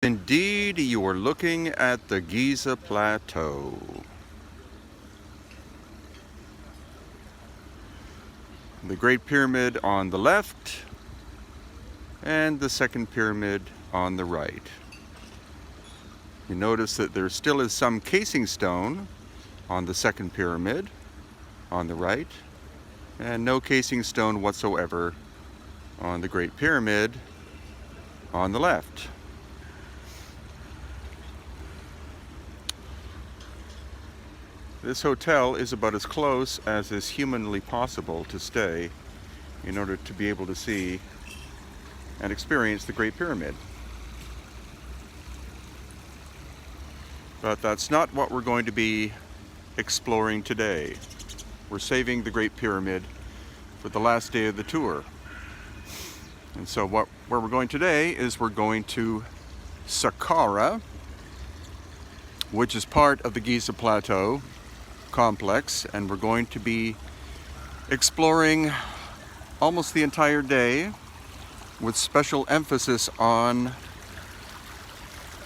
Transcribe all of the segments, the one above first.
Indeed, you are looking at the Giza Plateau. The Great Pyramid on the left and the second pyramid on the right. You notice that there still is some casing stone on the second pyramid on the right, and no casing stone whatsoever on the Great Pyramid on the left. This hotel is about as close as is humanly possible to stay in order to be able to see and experience the Great Pyramid. But that's not what we're going to be exploring today. We're saving the Great Pyramid for the last day of the tour. And so where we're going today is we're going to Saqqara, which is part of the Giza Plateau complex, and we're going to be exploring almost the entire day with special emphasis on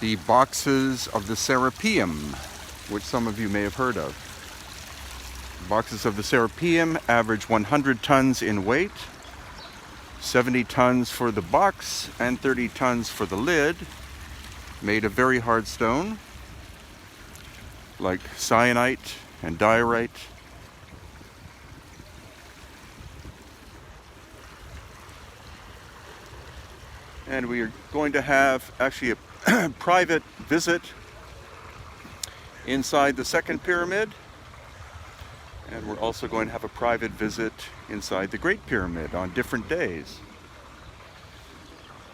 the boxes of the Serapeum, which some of you may have heard of. Boxes of the Serapeum average 100 tons in weight, 70 tons for the box and 30 tons for the lid, made of very hard stone like syenite and diorite. And we are going to have actually a private visit inside the second pyramid, and we're also going to have a private visit inside the Great Pyramid on different days.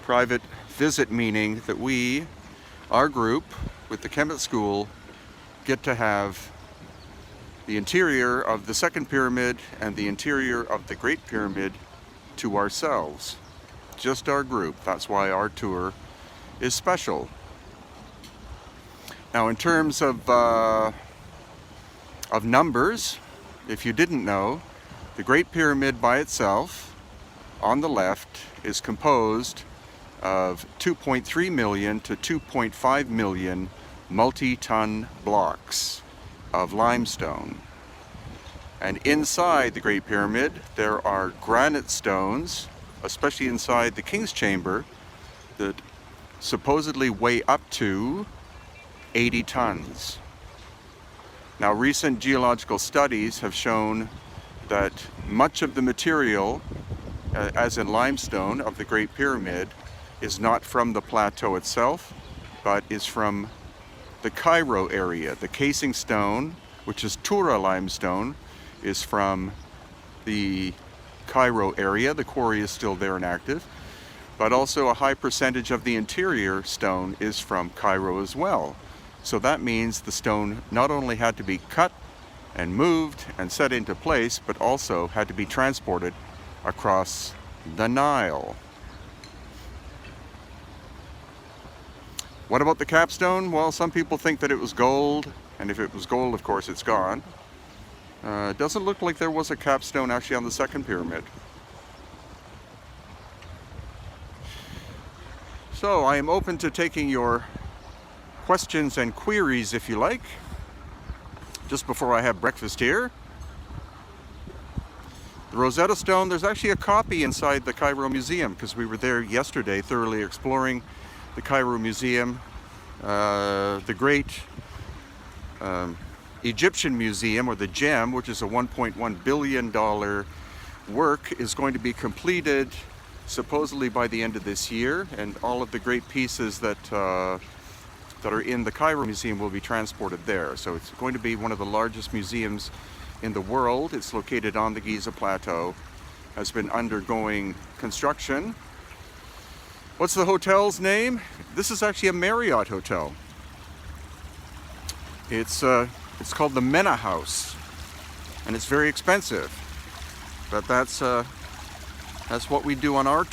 Private visit meaning that we, our group with the Kemet School, get to have the interior of the second pyramid and the interior of the Great Pyramid to ourselves. Just our group. That's why our tour is special. Now, in terms of numbers, if you didn't know, the Great Pyramid by itself, on the left, is composed of 2.3 million to 2.5 million multi-ton blocks of limestone. And inside the Great Pyramid, there are granite stones, especially inside the King's Chamber, that supposedly weigh up to 80 tons. Now, recent geological studies have shown that much of the material, as in limestone, of the Great Pyramid is not from the plateau itself, but is from the Cairo area. The casing stone, which is Tura limestone, is from the Cairo area. The quarry is still there and active, but also a high percentage of the interior stone is from Cairo as well. So that means the stone not only had to be cut and moved and set into place, but also had to be transported across the Nile. What about the capstone? Well, some people think that it was gold, and if it was gold, of course, it's gone. It doesn't look like there was a capstone actually on the second pyramid. So I am open to taking your questions and queries if you like. Just before I have breakfast here. The Rosetta Stone, there's actually a copy inside the Cairo Museum because we were there yesterday thoroughly exploring the Cairo Museum. The great Egyptian Museum, or the GEM, which is a $1.1 billion work, is going to be completed supposedly by the end of this year, and all of the great pieces that are in the Cairo Museum will be transported there. So it's going to be one of the largest museums in the world. It's located on the Giza Plateau, has been undergoing construction. What's the hotel's name? This is actually a Marriott hotel. It's called the Mena House, and it's very expensive. But that's what we do on our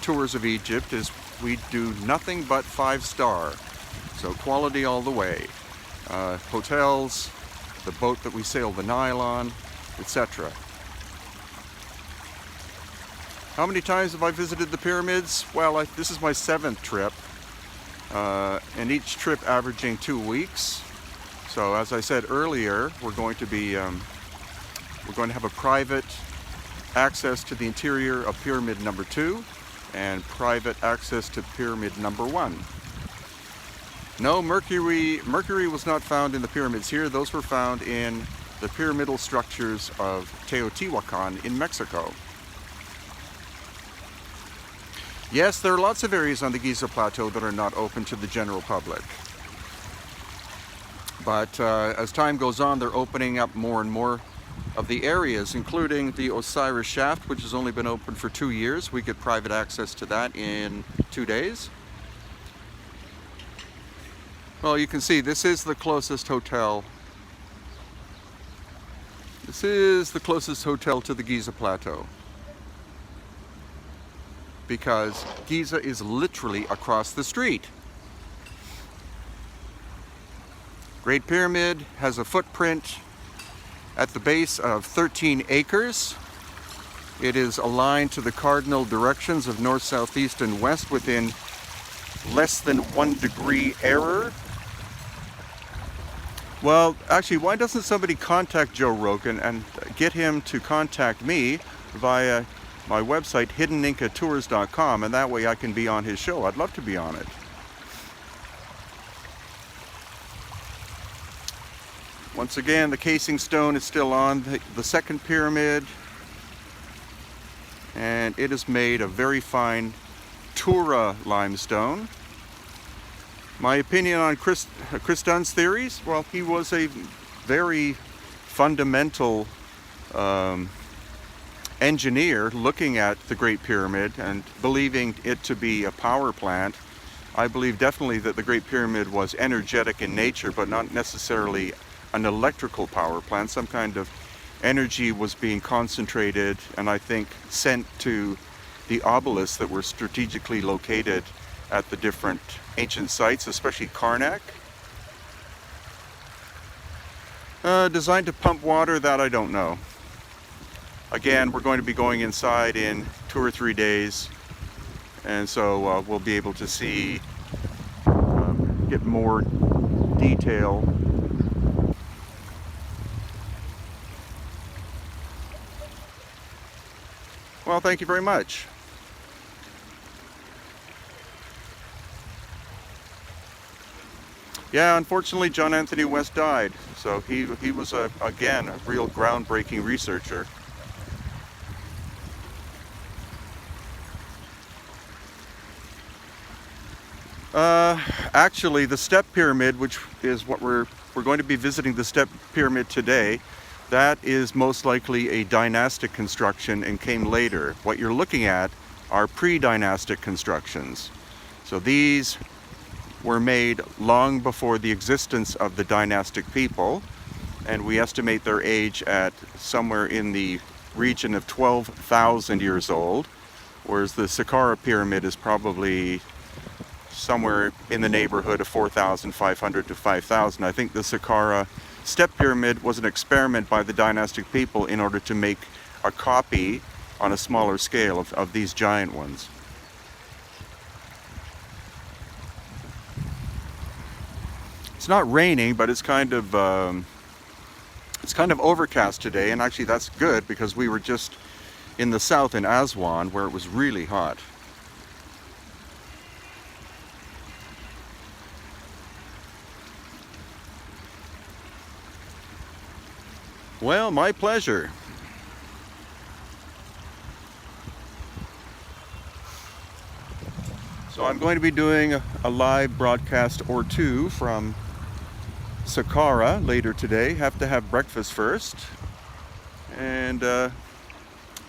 tours of Egypt. Is we do nothing but 5-star, so quality all the way. Hotels, the boat that we sail the Nile on, etc. How many times have I visited the pyramids? Well, this is my 7th trip. and each trip averaging 2 weeks. So as I said earlier, we're going to have a private access to the interior of Pyramid number 2 and private access to Pyramid number 1. No, Mercury was not found in the pyramids here. Those were found in the pyramidal structures of Teotihuacan in Mexico. Yes, there are lots of areas on the Giza Plateau that are not open to the general public. But as time goes on, they're opening up more and more of the areas, including the Osiris Shaft, which has only been open for 2 years. We get private access to that in 2 days. Well, you can see this is the closest hotel. This is the closest hotel to the Giza Plateau, because Giza is literally across the street. Great Pyramid has a footprint at the base of 13 acres. It is aligned to the cardinal directions of north, south, east, and west within less than 1 degree error. Well, actually, why doesn't somebody contact Joe Rogan and get him to contact me via my website, hiddenincatours.com, and that way I can be on his show. I'd love to be on it. Once again, the casing stone is still on the second pyramid, and it is made of very fine Tura limestone. My opinion on Chris Dunn's theories, well, he was a very fundamental engineer looking at the Great Pyramid and believing it to be a power plant. I believe definitely that the Great Pyramid was energetic in nature, but not necessarily an electrical power plant. Some kind of energy was being concentrated and I think sent to the obelisks that were strategically located at the different ancient sites, especially Karnak. Designed to pump water, that I don't know. Again, we're going to be going inside in 2 or 3 days, and so we'll be able to see, get more detail. Well, thank you very much. Yeah, unfortunately, John Anthony West died. So he was, again, a real groundbreaking researcher. Actually, the Step Pyramid, which is what we're going to be visiting, the Step Pyramid today, that is most likely a dynastic construction and came later. What you're looking at are pre-dynastic constructions. So these were made long before the existence of the dynastic people, and we estimate their age at somewhere in the region of 12,000 years old, whereas the Saqqara Pyramid is probably somewhere in the neighborhood of 4,500 to 5,000. I think the Saqqara Step Pyramid was an experiment by the dynastic people in order to make a copy on a smaller scale of these giant ones. It's not raining, but it's kind of overcast today, and actually that's good because we were just in the south in Aswan where it was really hot. Well, my pleasure. So I'm going to be doing a live broadcast or two from Saqqara later today. Have to have breakfast first, and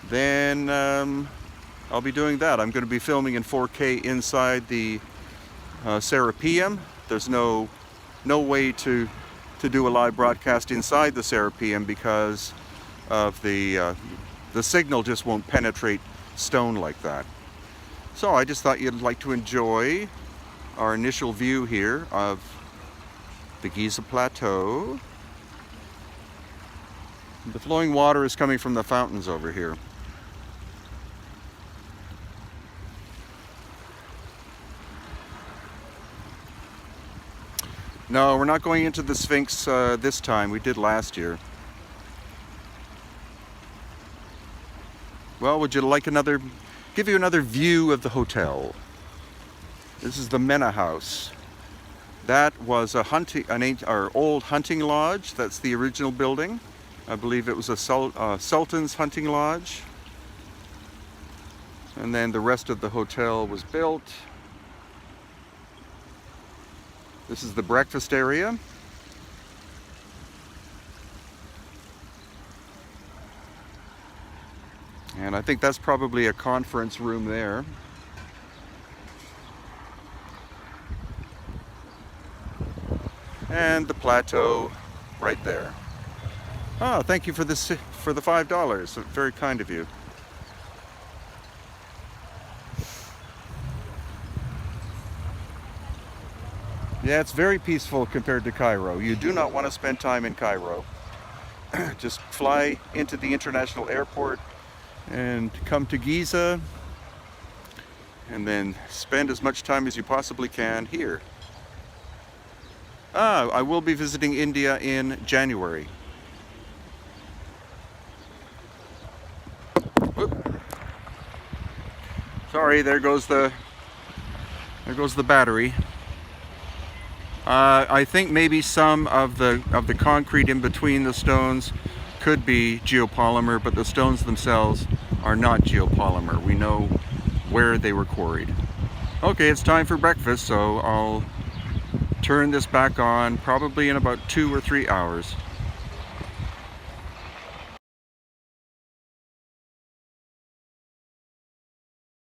then I'll be doing that. I'm going to be filming in 4K inside the Serapeum. There's no way to do a live broadcast inside the Serapeum because of the signal just won't penetrate stone like that. So I just thought you'd like to enjoy our initial view here of the Giza Plateau. The flowing water is coming from the fountains over here. No, we're not going into the Sphinx this time. We did last year. Well, would you like give you another view of the hotel? This is the Mena House. That was an old hunting lodge. That's the original building. I believe it was a Sultan's hunting lodge. And then the rest of the hotel was built. This is the breakfast area. And I think that's probably a conference room there. And the plateau right there. Oh, thank you for the $5. Very kind of you. Yeah, it's very peaceful compared to Cairo. You do not want to spend time in Cairo. Just fly into the international airport and come to Giza, and then spend as much time as you possibly can here. I will be visiting India in January. Whoop. Sorry, there goes the battery. I think maybe some of the concrete in between the stones could be geopolymer, but the stones themselves are not geopolymer. We know where they were quarried. Okay, it's time for breakfast, so I'll turn this back on probably in about 2 or 3 hours.